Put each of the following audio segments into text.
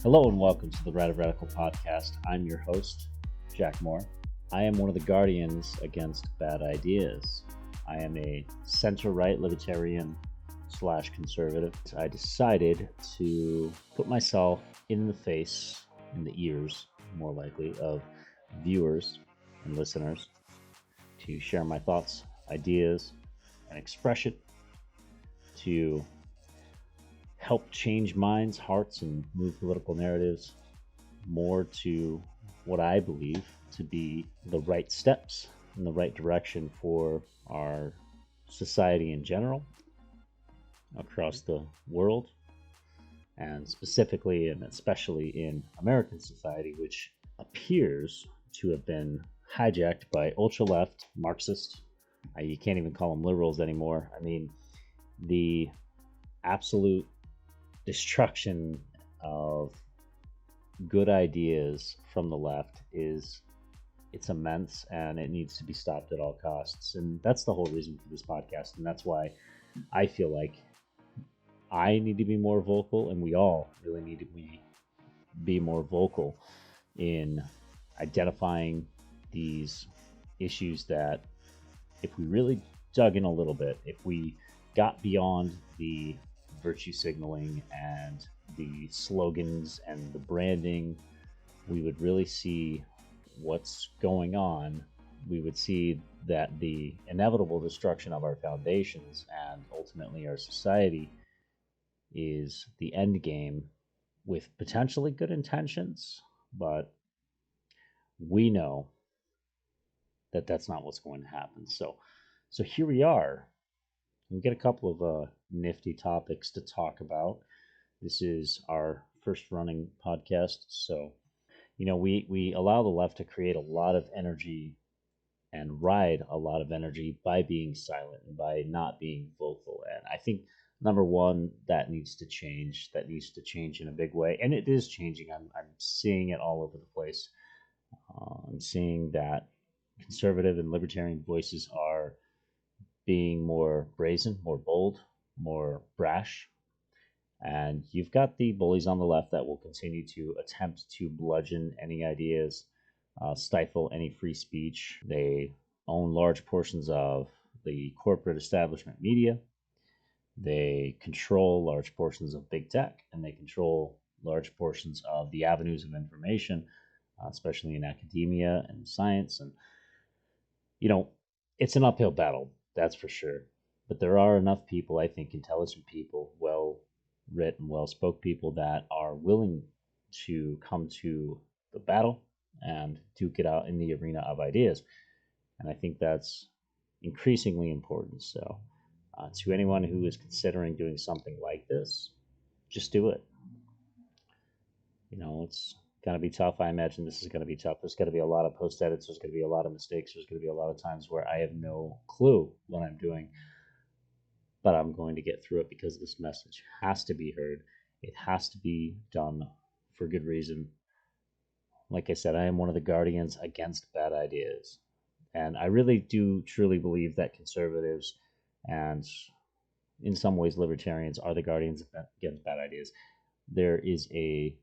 Hello and welcome to the Radical Podcast. I'm your host, Jack Moore. I am one of the guardians against bad ideas. I am a center-right libertarian / conservative. I decided to put myself in the face, in the ears, more likely, of viewers and listeners to share my thoughts, ideas, and expression to help change minds, hearts, and move political narratives more to what I believe to be the right steps in the right direction for our society in general, across the world, and specifically and especially in American society, which appears to have been hijacked by ultra-left Marxists. You can't even call them liberals anymore. I mean, the absolute destruction of good ideas from the left it's immense, and it needs to be stopped at all costs. And that's the whole reason for this podcast, and that's why I feel like I need to be more vocal, and we all really need to be more vocal in identifying these issues that, if we really dug in a little bit, if we got beyond the virtue signaling and the slogans and the branding, we would really see what's going on. We would see that the inevitable destruction of our foundations and ultimately our society is the end game, with potentially good intentions, but we know that that's not what's going to happen. So here we are. We get a couple of nifty topics to talk about. This is our first running podcast, so we allow the left to create a lot of energy and ride a lot of energy by being silent and by not being vocal. And I think, number one, that needs to change. That needs to change in a big way, and it is changing. I'm seeing it all over the place. I'm seeing that conservative and libertarian voices are being more brazen, more bold, more brash. And you've got the bullies on the left that will continue to attempt to bludgeon any ideas, stifle any free speech. They own large portions of the corporate establishment media. They control large portions of big tech, and they control large portions of the avenues of information, especially in academia and science. And, it's an uphill battle. That's for sure. But there are enough people, I think, intelligent people, well-written, well-spoke people that are willing to come to the battle and duke it out in the arena of ideas. And I think that's increasingly important. So to anyone who is considering doing something like this, just do it. It's going to be tough. I imagine this is going to be tough. There's going to be a lot of post edits. There's going to be a lot of mistakes. There's going to be a lot of times where I have no clue what I'm doing, but I'm going to get through it because this message has to be heard. It has to be done for good reason. Like I said, I am one of the guardians against bad ideas. And I really do truly believe that conservatives and, in some ways, libertarians are the guardians against bad ideas. There is a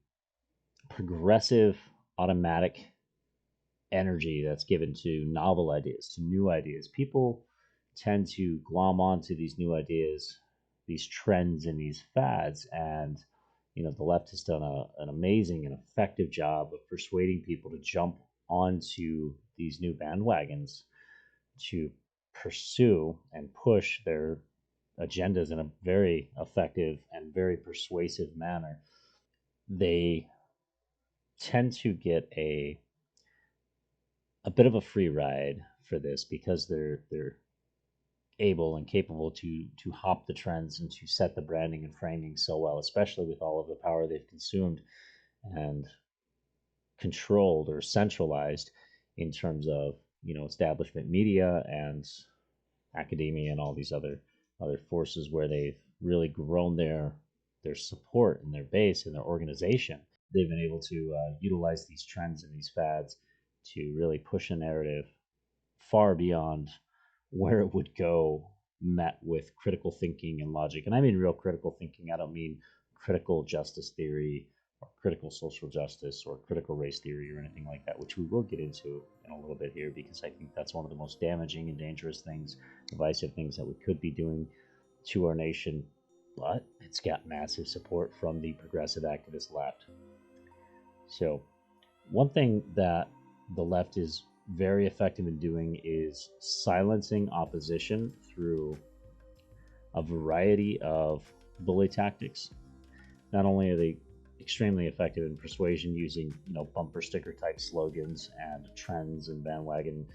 progressive, automatic energy that's given to novel ideas, to new ideas. People tend to glom onto these new ideas, these trends and these fads, and the left has done an amazing and effective job of persuading people to jump onto these new bandwagons to pursue and push their agendas in a very effective and very persuasive manner. They tend to get a bit of a free ride for this because they're able and capable to hop the trends and to set the branding and framing so well, especially with all of the power they've consumed and controlled or centralized in terms of establishment media and academia and all these other forces, where they've really grown their support and their base and their organization. They've been able to utilize these trends and these fads to really push a narrative far beyond where it would go, met with critical thinking and logic. And I mean real critical thinking. I don't mean critical justice theory or critical social justice or critical race theory or anything like that, which we will get into in a little bit here, because I think that's one of the most damaging and dangerous things, divisive things that we could be doing to our nation. But it's got massive support from the progressive activist left. So one thing that the left is very effective in doing is silencing opposition through a variety of bully tactics. Not only are they extremely effective in persuasion using, bumper sticker type slogans and trends and bandwagon,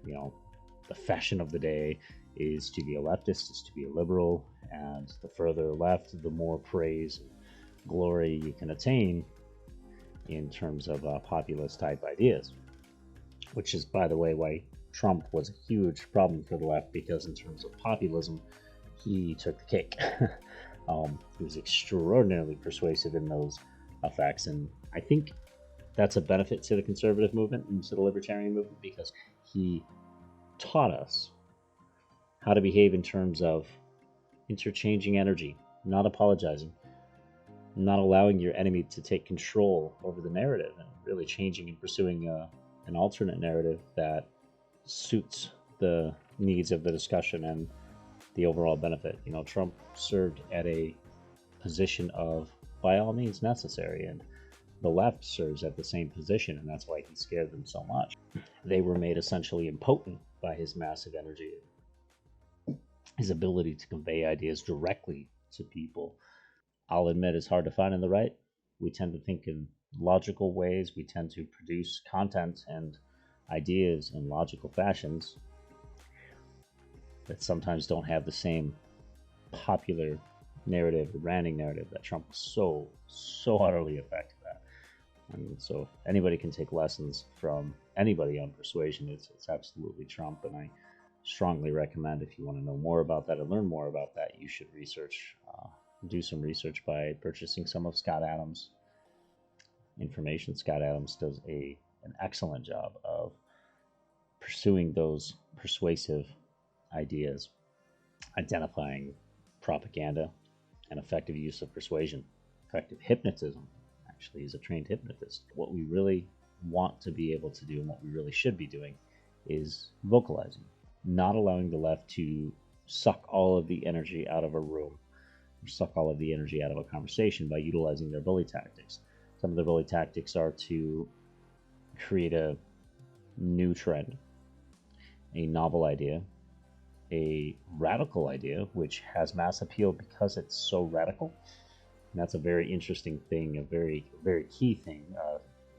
the fashion of the day is to be a leftist, is to be a liberal, and the further left, the more praise and glory you can attain in terms of populist type ideas, which is, by the way, why Trump was a huge problem for the left, because in terms of populism, he took the cake. He was extraordinarily persuasive in those effects, and I think that's a benefit to the conservative movement and to the libertarian movement, because he taught us how to behave in terms of interchanging energy, not apologizing, not allowing your enemy to take control over the narrative, and really changing and pursuing an alternate narrative that suits the needs of the discussion and the overall benefit. Trump served at a position of, by all means necessary, and the left serves at the same position, and that's why he scared them so much. They were made essentially impotent by his massive energy, his ability to convey ideas directly to people. I'll admit it's hard to find in the right. We tend to think in logical ways. We tend to produce content and ideas in logical fashions that sometimes don't have the same popular narrative, branding narrative that Trump was so utterly effective at. And so if anybody can take lessons from anybody on persuasion, it's absolutely Trump. And I strongly recommend, if you want to know more about that and learn more about that, you should do some research by purchasing some of Scott Adams' information. Scott Adams does an excellent job of pursuing those persuasive ideas, identifying propaganda, and effective use of persuasion. Effective hypnotism. Actually, he's a trained hypnotist. What we really want to be able to do, and what we really should be doing, is vocalizing, not allowing the left to suck all of the energy out of a room, or suck all of the energy out of a conversation by utilizing their bully tactics. Some of the bully tactics are to create a new trend, a novel idea, a radical idea, which has mass appeal because it's so radical. And that's a very interesting thing, a very, very key thing,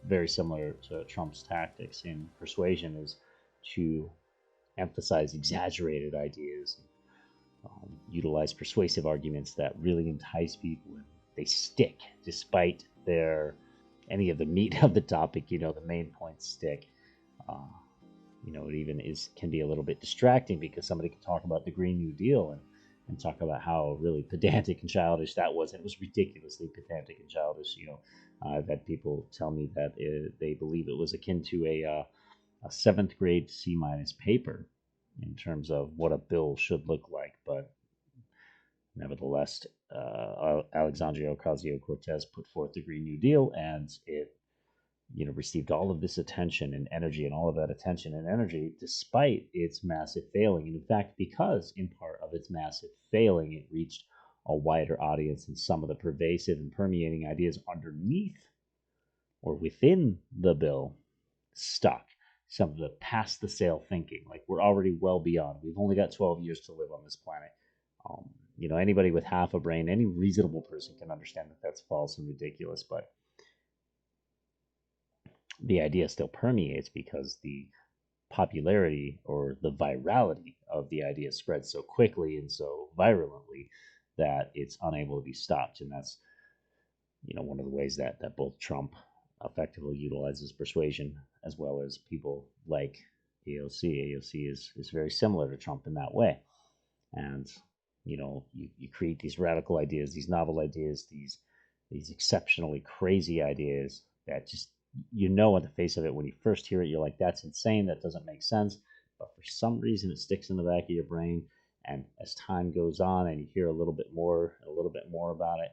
very similar to Trump's tactics in persuasion, is to emphasize exaggerated ideas, utilize persuasive arguments that really entice people, and they stick despite any of the meat of the topic. The main points stick. It even can be a little bit distracting, because somebody can talk about the Green New Deal and talk about how really pedantic and childish that was. And it was ridiculously pedantic and childish. I've had people tell me that they believe it was akin to a 7th grade C- paper in terms of what a bill should look like. But nevertheless, Alexandria Ocasio-Cortez put forth the Green New Deal, and it received all of this attention and energy, and all of that attention and energy despite its massive failing. And in fact, because in part of its massive failing, it reached a wider audience, and some of the pervasive and permeating ideas underneath or within the bill stuck. Some of the past the sale thinking, like we're already well beyond. We've only got 12 years to live on this planet. Anybody with half a brain, any reasonable person can understand that that's false and ridiculous, but the idea still permeates because the popularity or the virality of the idea spreads so quickly and so virulently that it's unable to be stopped. And that's, one of the ways that both Trump effectively utilizes persuasion, as well as people like AOC. AOC is very similar to Trump in that way. And, you create these radical ideas, these novel ideas, these exceptionally crazy ideas that just, on the face of it, when you first hear it, you're like, that's insane, that doesn't make sense. But for some reason, it sticks in the back of your brain. And as time goes on and you hear a little bit more about it,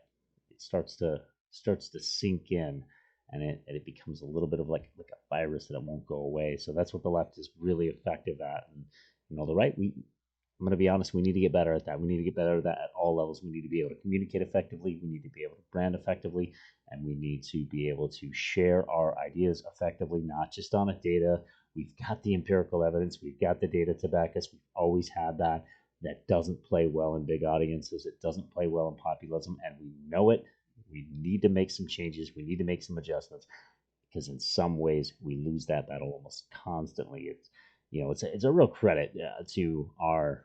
it starts to starts to sink in, and it becomes a little bit of like a virus that it won't go away. So that's what the left is really effective at. And the right, I'm going to be honest, we need to get better at that. We need to get better at that at all levels. We need to be able to communicate effectively. We need to be able to brand effectively. And we need to be able to share our ideas effectively, not just on a data. We've got the empirical evidence. We've got the data to back us. We've always had that. That doesn't play well in big audiences. It doesn't play well in populism. And we know it. We need to make some changes. We need to make some adjustments, because in some ways we lose that battle almost constantly. It's a real credit to our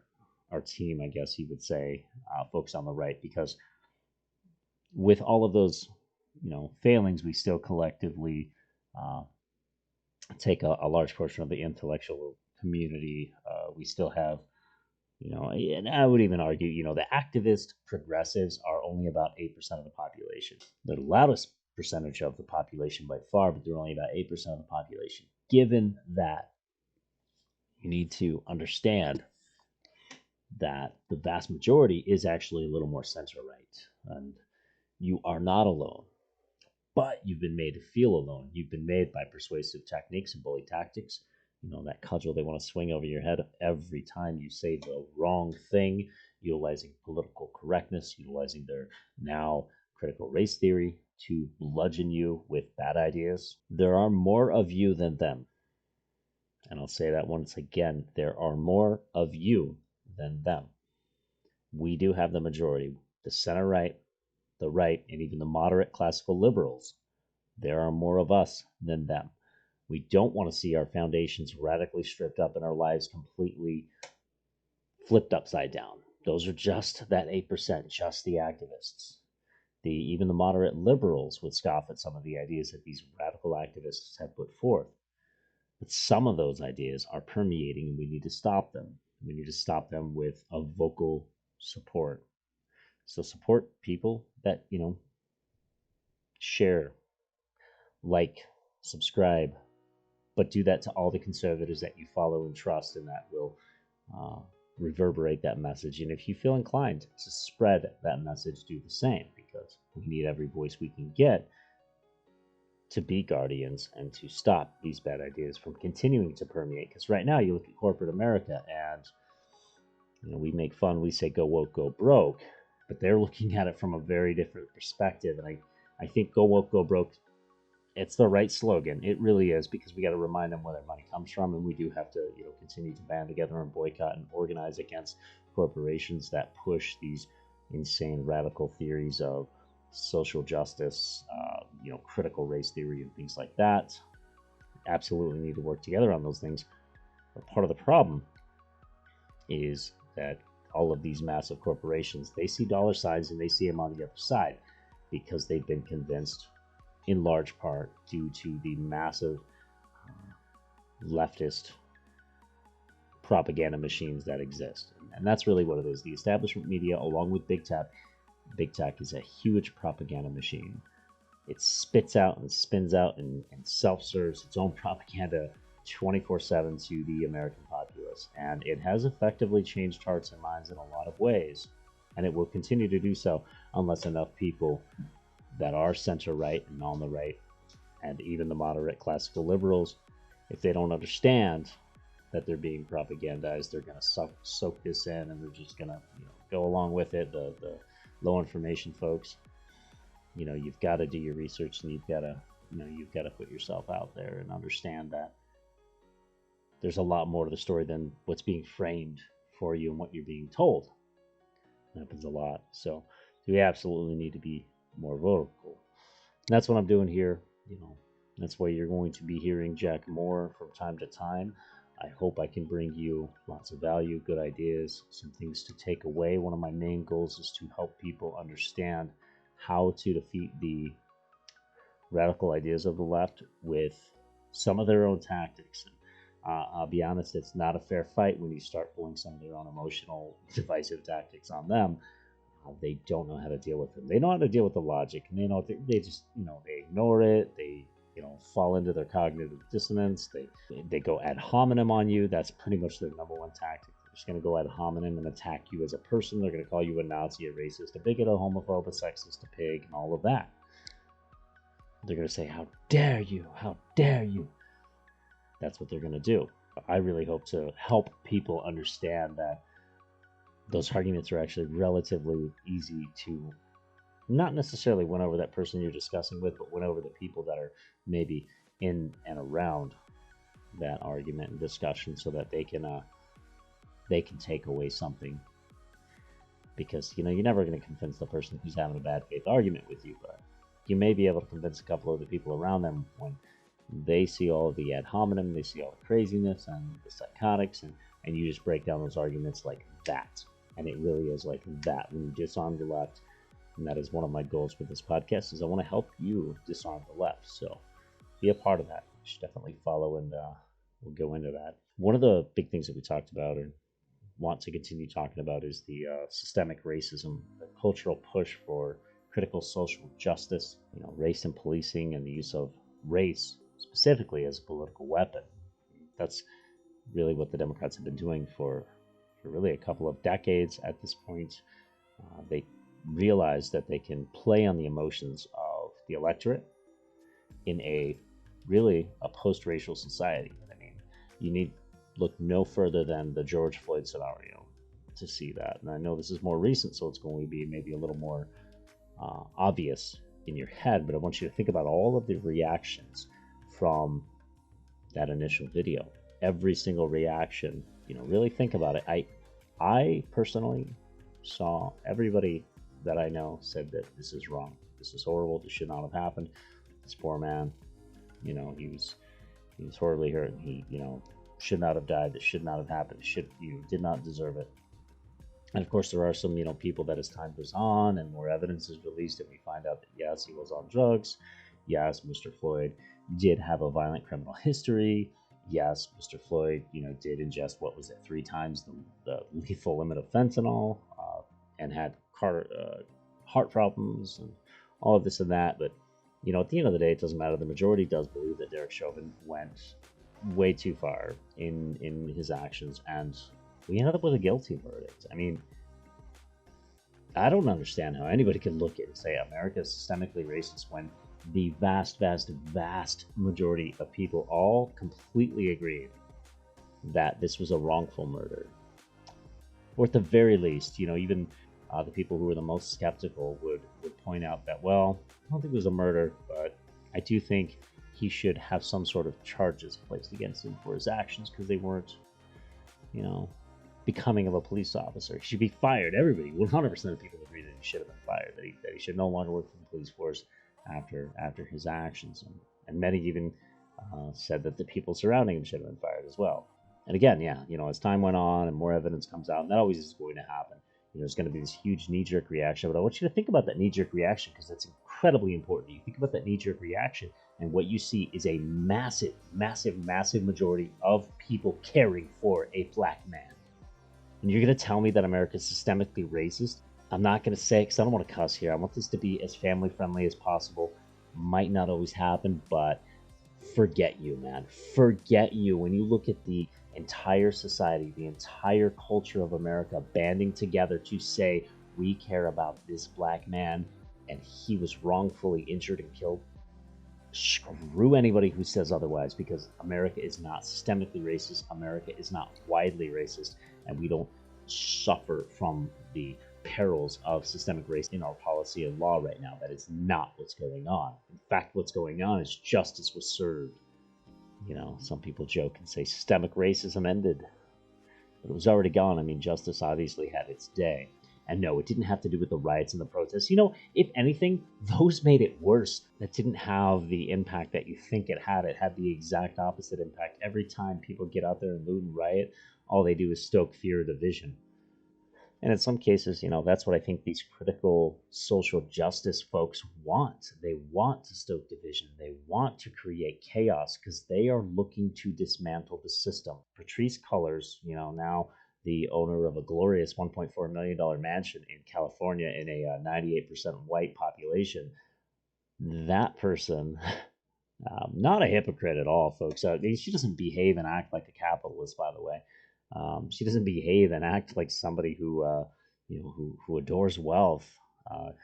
team, I guess you would say, folks on the right, because with all of those failings, we still collectively take a large portion of the intellectual community. We still have, and I would even argue, the activist progressives are only about 8% of the population. They're the loudest percentage of the population by far, but they're only about 8% of the population. Given that, you need to understand that the vast majority is actually a little more center-right, and you are not alone. But you've been made to feel alone. You've been made by persuasive techniques and bully tactics. That cudgel they want to swing over your head every time you say the wrong thing, utilizing political correctness, utilizing their now critical race theory to bludgeon you with bad ideas. There are more of you than them. And I'll say that once again, there are more of you than them. We do have the majority. The center-right, the right, and even the moderate classical liberals. There are more of us than them. We don't want to see our foundations radically stripped up and our lives completely flipped upside down. Those are just that 8%, just the activists. Even the moderate liberals would scoff at some of the ideas that these radical activists have put forth. But some of those ideas are permeating, and we need to stop them. We need to stop them with a vocal support. So support people that, share, like, subscribe, but do that to all the conservatives that you follow and trust, and that will reverberate that message. And if you feel inclined to spread that message, do the same, because we need every voice we can get to be guardians and to stop these bad ideas from continuing to permeate. Because right now you look at corporate America, and we make fun, we say go woke, go broke, but they're looking at it from a very different perspective. And I think go woke, go broke, it's the right slogan. It really is, because we got to remind them where their money comes from, and we do have to continue to band together and boycott and organize against corporations that push these insane radical theories of social justice, critical race theory and things like that. Absolutely need to work together on those things. But part of the problem is that all of these massive corporations, they see dollar signs and they see them on the other side, because they've been convinced, in large part due to the massive leftist propaganda machines that exist. And that's really what it is. The establishment media, along with big tech is a huge propaganda machine. It spits out and spins out and self-serves its own propaganda 24/7 to the American populace. And it has effectively changed hearts and minds in a lot of ways. And it will continue to do so unless enough people that are center-right and on the right, and even the moderate classical liberals, if they don't understand that they're being propagandized, they're going to soak this in, and they're just going to go along with it. The low information folks, you've got to do your research, and you've got to put yourself out there and understand that there's a lot more to the story than what's being framed for you and what you're being told. It happens a lot. So we absolutely need to be more vocal. And that's what I'm doing here. That's why you're going to be hearing Jack Moore from time to time. I hope I can bring you lots of value, good ideas, some things to take away. One of my main goals is to help people understand how to defeat the radical ideas of the left with some of their own tactics. I'll be honest, it's not a fair fight when you start pulling some of their own emotional, divisive tactics on them. They don't know how to deal with them. They know how to deal with the logic, and they just they ignore it. They fall into their cognitive dissonance. They go ad hominem on you. That's pretty much their number one tactic. They're just going to go ad hominem and attack you as a person. They're going to call you a Nazi, a racist, a bigot, a homophobe, a sexist, a pig, and all of that. They're going to say, how dare you? How dare you? That's what they're going to do. I really hope to help people understand that those arguments are actually relatively easy to not necessarily win over that person you're discussing with, but win over the people that are maybe in and around that argument and discussion, so that they can take away something. Because you're never going to convince the person who's having a bad faith argument with you, but you may be able to convince a couple of the people around them when they see all of the ad hominem, they see all the craziness and the psychotics, and you just break down those arguments like that. And it really is like that when you disarm the left. And that is one of my goals with this podcast, is I want to help you disarm the left. So be a part of that. You should definitely follow, and we'll go into that. One of the big things that we talked about and want to continue talking about is the systemic racism, the cultural push for critical social justice, race and policing, and the use of race specifically as a political weapon. That's really what the Democrats have been doing for really a couple of decades at this point. They realize that they can play on the emotions of the electorate in a post-racial society. I mean, you need look no further than the George Floyd scenario to see that. And I know this is more recent, so it's going to be maybe a little more obvious in your head, but I want you to think about all of the reactions from that initial video. Every single reaction, really think about it. I personally saw everybody that I know said that this is wrong. This is horrible. This should not have happened. This poor man, he was horribly hurt. He, should not have died. This should not have happened. Did not deserve it. And of course, there are some, people that as time goes on and more evidence is released, and we find out that yes, he was on drugs. Yes, Mr. Floyd did have a violent criminal history. Yes, Mr. Floyd, did ingest, 3 times the lethal limit of fentanyl, and had heart problems and all of this and that. But, at the end of the day, it doesn't matter. The majority does believe that Derek Chauvin went way too far in his actions, and we ended up with a guilty verdict. I mean, I don't understand how anybody can look at it and say America is systemically racist when the vast, vast, vast majority of people all completely agreed that this was a wrongful murder. Or at the very least, even the people who were the most skeptical would point out that, well, I don't think it was a murder, but I do think he should have some sort of charges placed against him for his actions, because they weren't, becoming of a police officer. He should be fired. Everybody, 100% of people agree that he should have been fired, that he should no longer work for the police force after his actions. And many even said that the people surrounding him should have been fired as well. And again, as time went on and more evidence comes out, and that always is going to happen, there's going to be this huge knee-jerk reaction. But I want you to think about that knee-jerk reaction, because that's incredibly important. You think about that knee-jerk reaction, and what you see is a massive, massive, massive majority of people caring for a black man. And you're going to tell me that America is systemically racist? I'm not going to say it because I don't want to cuss here. I want this to be as family-friendly as possible. Might not always happen, but forget you, man. Forget you. When you look at the entire society, the entire culture of America banding together to say, we care about this black man, and he was wrongfully injured and killed, screw anybody who says otherwise, because America is not systemically racist. America is not widely racist, and we don't suffer from the perils of systemic race in our policy and law right now. That is not what's going on. In fact, what's going on is justice was served. Some people joke and say systemic racism ended, but it was already gone. I mean, justice obviously had its day. And no, it didn't have to do with the riots and the protests. If anything, those made it worse. That didn't have the impact that you think it had. It had the exact opposite impact. Every time people get out there and loot and riot, all they do is stoke fear or division. And in some cases, that's what I think these critical social justice folks want. They want to stoke division. They want to create chaos because they are looking to dismantle the system. Patrisse Cullors, now the owner of a glorious $1.4 million mansion in California in a 98% white population, that person, not a hypocrite at all, folks. She doesn't behave and act like a capitalist, by the way. She doesn't behave and act like somebody who adores wealth.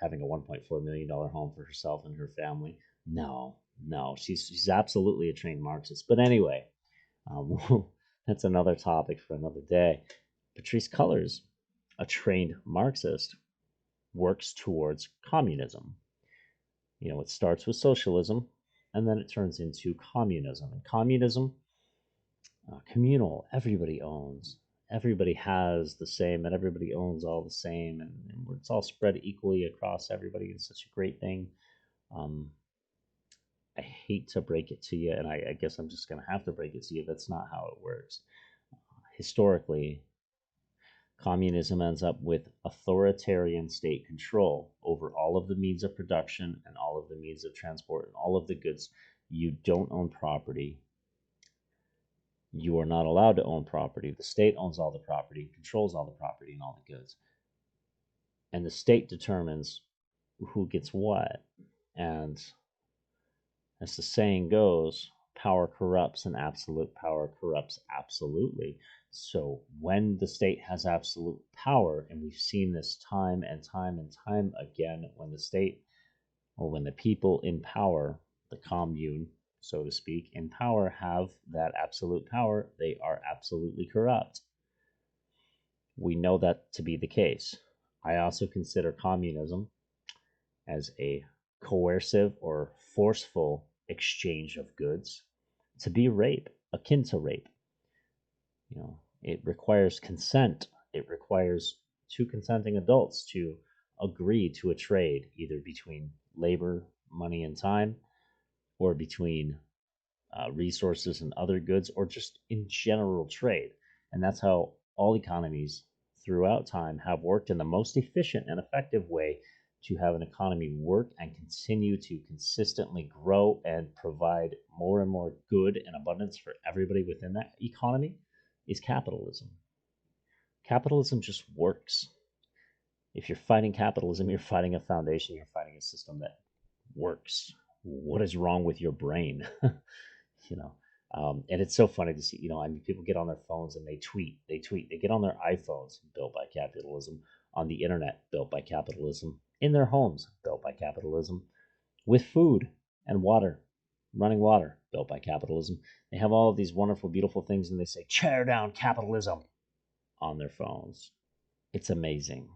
having a $1.4 million home for herself and her family. No, she's absolutely a trained Marxist. But anyway, that's another topic for another day. Patrisse Cullors, a trained Marxist, works towards communism. It starts with socialism, and then it turns into communism. And communism, communal, everybody owns. Everybody has the same, and everybody owns all the same, and it's all spread equally across everybody. It's such a great thing. I hate to break it to you, and I guess I'm just going to have to break it to you. That's not how it works. Historically, communism ends up with authoritarian state control over all of the means of production and all of the means of transport and all of the goods. You don't own property. You are not allowed to own property. The state owns all the property, controls all the property and all the goods. And the state determines who gets what. And as the saying goes, power corrupts and absolute power corrupts absolutely. So when the state has absolute power, and we've seen this time and time and time again, when the state, or when the people in power, the commune, so to speak, in power have that absolute power, they are absolutely corrupt. We know that to be the case. I also consider communism as a coercive or forceful exchange of goods to be rape, akin to rape. It requires consent. It requires two consenting adults to agree to a trade, either between labor, money, and time, or between resources and other goods, or just in general trade. And that's how all economies throughout time have worked in the most efficient and effective way to have an economy work and continue to consistently grow and provide more and more good and abundance for everybody within that economy is capitalism. Capitalism just works. If you're fighting capitalism, you're fighting a foundation, you're fighting a system that works. What is wrong with your brain? And it's so funny to see, people get on their phones and they tweet, they get on their iPhones, built by capitalism, on the internet, built by capitalism, in their homes, built by capitalism, with food and water, running water, built by capitalism. They have all of these wonderful, beautiful things, and they say, tear down capitalism on their phones. It's amazing.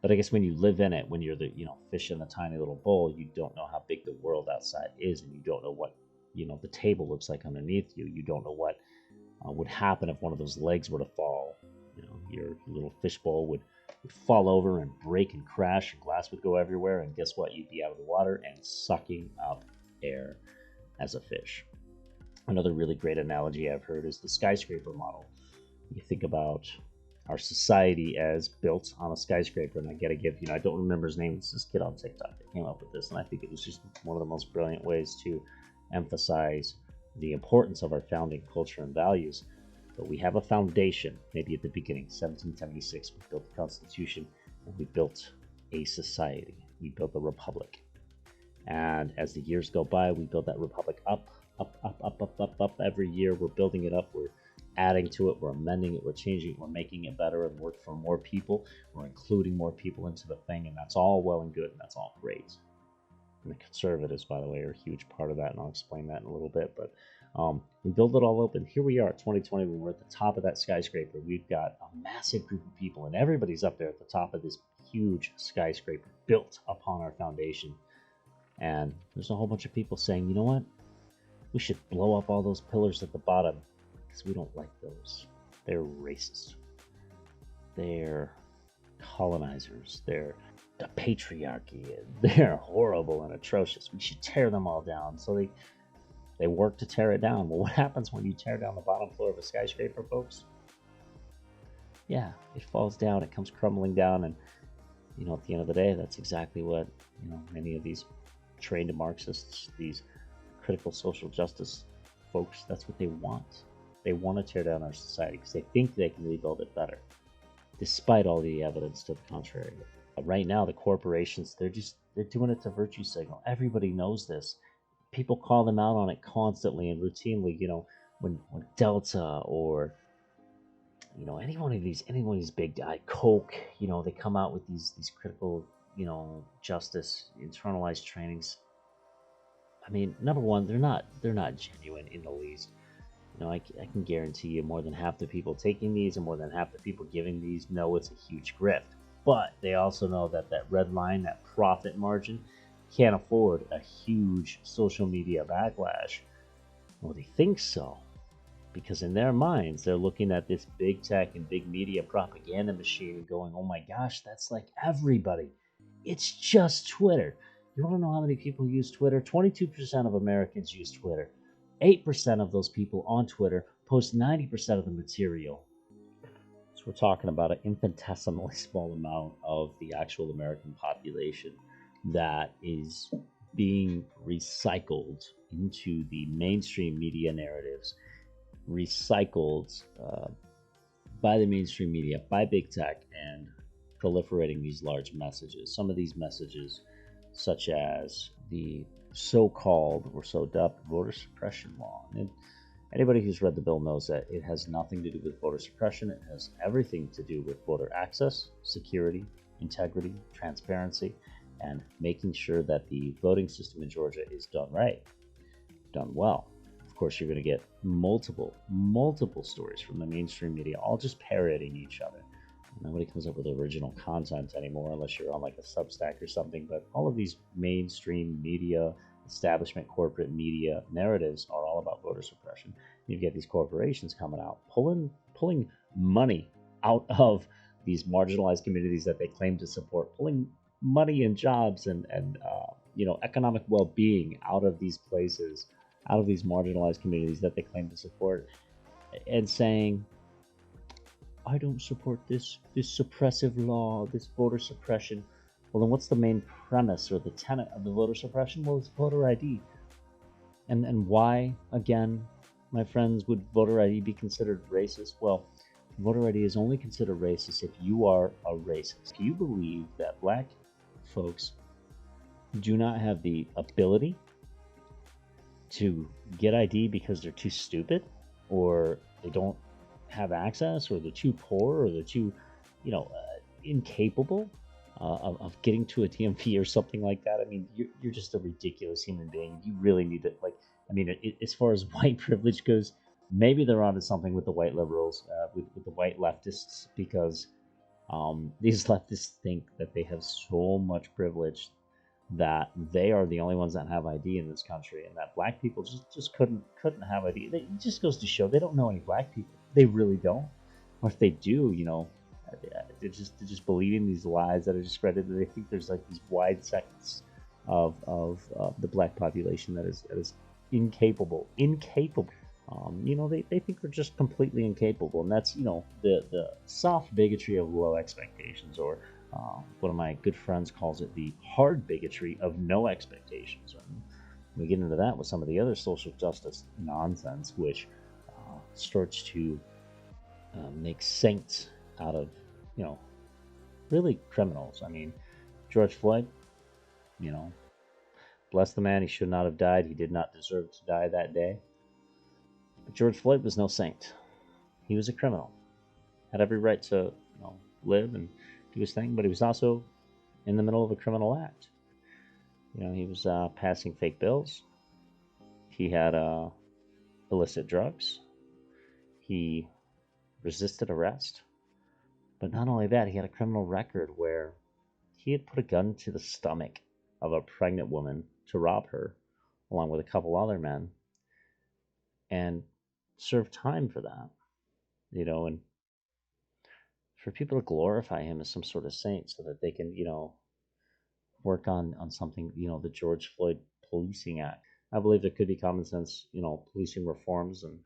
But I guess when you live in it, when you're the fish in a tiny little bowl, you don't know how big the world outside is, and you don't know what the table looks like underneath you. You don't know what would happen if one of those legs were to fall. Your little fishbowl would fall over and break and crash, and glass would go everywhere, and guess what? You'd be out of the water and sucking up air as a fish. Another really great analogy I've heard is the skyscraper model. You think about our society as built on a skyscraper, and I gotta give, I don't remember his name, it's this kid on TikTok that came up with this, and I think it was just one of the most brilliant ways to emphasize the importance of our founding culture and values. But we have a foundation, maybe at the beginning, 1776, we built the Constitution, and we built a society, we built a republic. And as the years go by, we build that republic up every year. We're building it up, we're adding to it, we're amending it, we're changing it, we're making it better and work for more people, we're including more people into the thing, and that's all well and good, and that's all great. And the conservatives, by the way, are a huge part of that, and I'll explain that in a little bit. But we build it all up, and here we are, 2020, when we're at the top of that skyscraper. We've got a massive group of people, and everybody's up there at the top of this huge skyscraper built upon our foundation. And there's a whole bunch of people saying, you know what? We should blow up all those pillars at the bottom, because we don't like those. They're racist. They're colonizers. They're the patriarchy. They're horrible and atrocious. We should tear them all down. So they work to tear it down. Well, what happens when you tear down the bottom floor of a skyscraper, folks? Yeah, it falls down. It comes crumbling down. And, at the end of the day, that's exactly what, many of these trained Marxists, these critical social justice folks, that's what they want. They want to tear down our society because they think they can rebuild it better, despite all the evidence to the contrary. Right now, the corporations, they're doing it to virtue signal. Everybody knows this. People call them out on it constantly and routinely. When Delta or any one of these big Coke, they come out with these critical, justice internalized trainings. I mean, number one, they're not genuine in the least. I can guarantee you more than half the people taking these and more than half the people giving these know it's a huge grift. But they also know that red line, that profit margin, can't afford a huge social media backlash. Well, they think so. Because in their minds, they're looking at this big tech and big media propaganda machine and going, oh my gosh, that's like everybody. It's just Twitter. You want to know how many people use Twitter? 22% of Americans use Twitter. 8% of those people on Twitter post 90% of the material. So we're talking about an infinitesimally small amount of the actual American population that is being recycled into the mainstream media narratives, recycled by the mainstream media, by big tech, and proliferating these large messages. Some of these messages, such as the so-called or so-dubbed voter suppression law. And anybody who's read the bill knows that it has nothing to do with voter suppression. It has everything to do with voter access, security, integrity, transparency, and making sure that the voting system in Georgia is done right, done well. Of course, you're going to get multiple stories from the mainstream media, all just parroting each other. Nobody comes up with original content anymore unless you're on like a Substack or something. But all of these mainstream media, establishment, corporate media narratives are all about voter suppression. You get these corporations coming out, pulling money out of these marginalized communities that they claim to support, pulling money and jobs and economic well-being out of these places, out of these marginalized communities that they claim to support, and saying, I don't support this suppressive law, this voter suppression. Well, then what's the main premise or the tenet of the voter suppression? Well, it's voter ID. And why, again, my friends, would voter ID be considered racist? Well, voter ID is only considered racist if you are a racist. Do you believe that black folks do not have the ability to get ID because they're too stupid, or they don't have access, or they're too poor, or they're too, incapable of getting to a DMV or something like that? I mean, you're just a ridiculous human being. You really need to, as far as white privilege goes, maybe they're onto something with the white liberals, with the white leftists, because these leftists think that they have so much privilege that they are the only ones that have ID in this country, and that black people just couldn't have ID. It just goes to show they don't know any black people. They really don't. Or if they do, they're just believing these lies that are discredited. They think there's like these wide sects of the black population that is incapable. They think we're just completely incapable, and that's the soft bigotry of low expectations, or one of my good friends calls it the hard bigotry of no expectations. And we get into that with some of the other social justice nonsense, which starts to make saints out of really criminals. I mean, George Floyd, bless the man, he should not have died. He did not deserve to die that day. But George Floyd was no saint. He was a criminal. Had every right to live and do his thing, but he was also in the middle of a criminal act. He was passing fake bills. He had illicit drugs. He resisted arrest. But not only that, he had a criminal record where he had put a gun to the stomach of a pregnant woman to rob her, along with a couple other men, and served time for that. And for people to glorify him as some sort of saint so that they can, work on something, the George Floyd Policing Act. I believe there could be common sense, policing reforms and,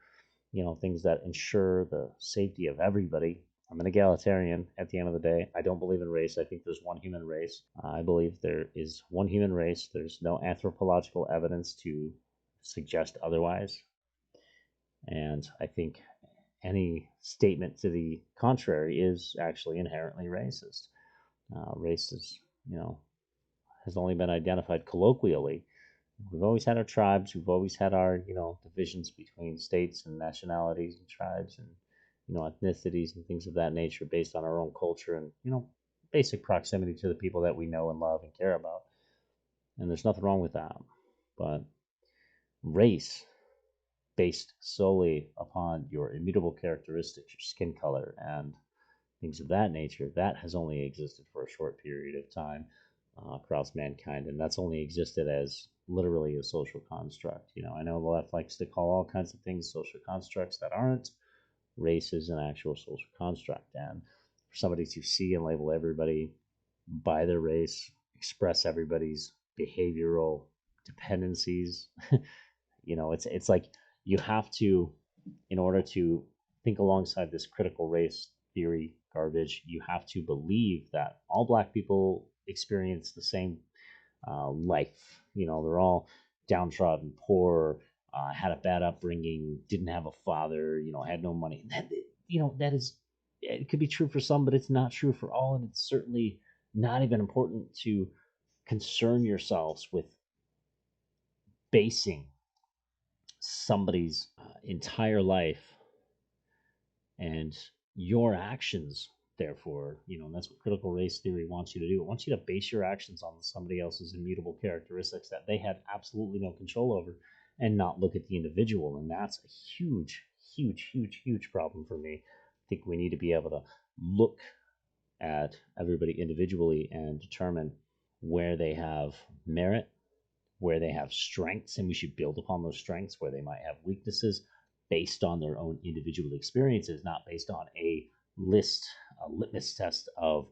things that ensure the safety of everybody. I'm an egalitarian at the end of the day. I don't believe in race. I think there's one human race. I believe there is one human race. There's no anthropological evidence to suggest otherwise. And I think any statement to the contrary is actually inherently racist. Race is, has only been identified colloquially. We've always had our tribes. We've always had our, divisions between states and nationalities and tribes and, ethnicities and things of that nature based on our own culture and, basic proximity to the people that we know and love and care about. And there's nothing wrong with that. But race based solely upon your immutable characteristics, your skin color, and things of that nature, that has only existed for a short period of time across mankind, and that's only existed as literally a social construct. I know the left likes to call all kinds of things social constructs that aren't. Race is an actual social construct, and for somebody to see and label everybody by their race, express everybody's behavioral dependencies, it's like you have to, in order to think alongside this critical race theory garbage, you have to believe that all black people experience the same life. They're all downtrodden, poor, had a bad upbringing, didn't have a father, had no money. That is, it could be true for some, but it's not true for all, and it's certainly not even important to concern yourselves with basing somebody's entire life and your actions. Therefore, and that's what critical race theory wants you to do. It wants you to base your actions on somebody else's immutable characteristics that they have absolutely no control over and not look at the individual. And that's a huge, huge, huge, huge problem for me. I think we need to be able to look at everybody individually and determine where they have merit, where they have strengths, and we should build upon those strengths, where they might have weaknesses based on their own individual experiences, not based on a litmus test of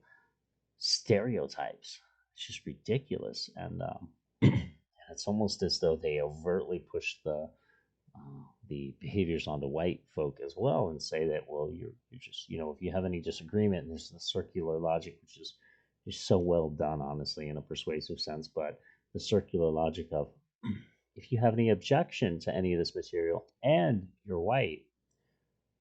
stereotypes. It's just ridiculous, and it's almost as though they overtly push the behaviors onto white folk as well, and say that, well, you're just, if you have any disagreement, and there's the circular logic, which is so well done, honestly, in a persuasive sense, but the circular logic of, if you have any objection to any of this material and you're white,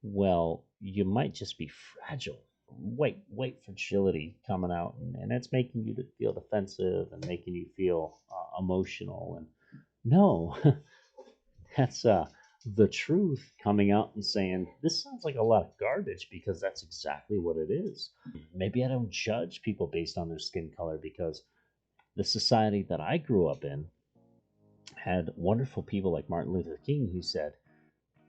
well, you might just be fragile. White fragility coming out, and it's making you feel defensive and making you feel emotional. And no, that's the truth coming out and saying, this sounds like a lot of garbage, because that's exactly what it is. Maybe I don't judge people based on their skin color, because the society that I grew up in had wonderful people like Martin Luther King, who said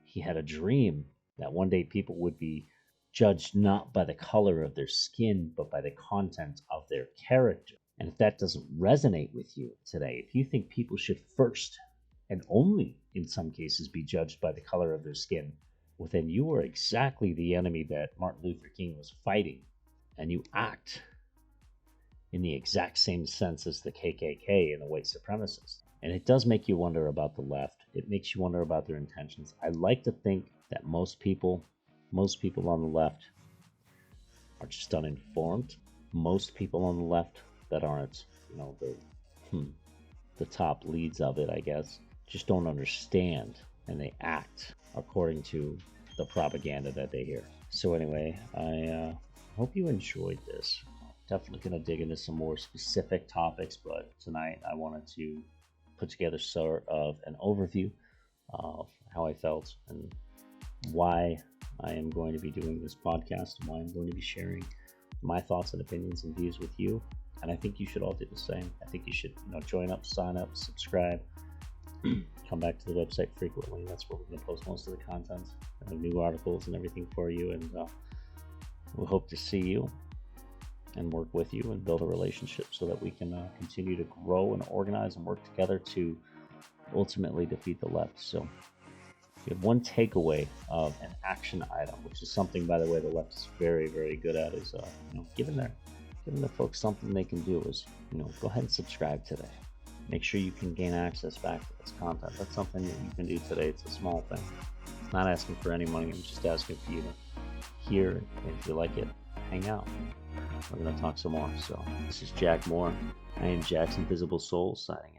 he had a dream that one day people would be judged not by the color of their skin, but by the content of their character. And if that doesn't resonate with you today, if you think people should first and only in some cases be judged by the color of their skin, well, then you are exactly the enemy that Martin Luther King was fighting, and you act in the exact same sense as the KKK and the white supremacists. And it does make you wonder about the left. It makes you wonder about their intentions. I like to think that most people on the left are just uninformed. Most people on the left that aren't, the top leads of it, I guess, just don't understand, and they act according to the propaganda that they hear. So anyway, I hope you enjoyed this. Definitely going to dig into some more specific topics, but tonight I wanted to put together sort of an overview of how I felt and why I am going to be doing this podcast and why I'm going to be sharing my thoughts and opinions and views with you. And I think you should all do the same. I think you should, join up, sign up, subscribe, come back to the website frequently. That's where we're going to post most of the content, new articles and everything for you. And we hope to see you and work with you and build a relationship so that we can continue to grow and organize and work together to ultimately defeat the left. So if you have one takeaway of an action item, which is something, by the way, the left is very, very good at, is giving the folks something they can do, is go ahead and subscribe today. Make sure you can gain access back to this content. That's something that you can do today. It's a small thing. I'm not asking for any money. I'm just asking for you to hear, and if you like it, hang out. We're going to talk some more. So this is Jack Moore. I am Jack's Invisible Soul signing out.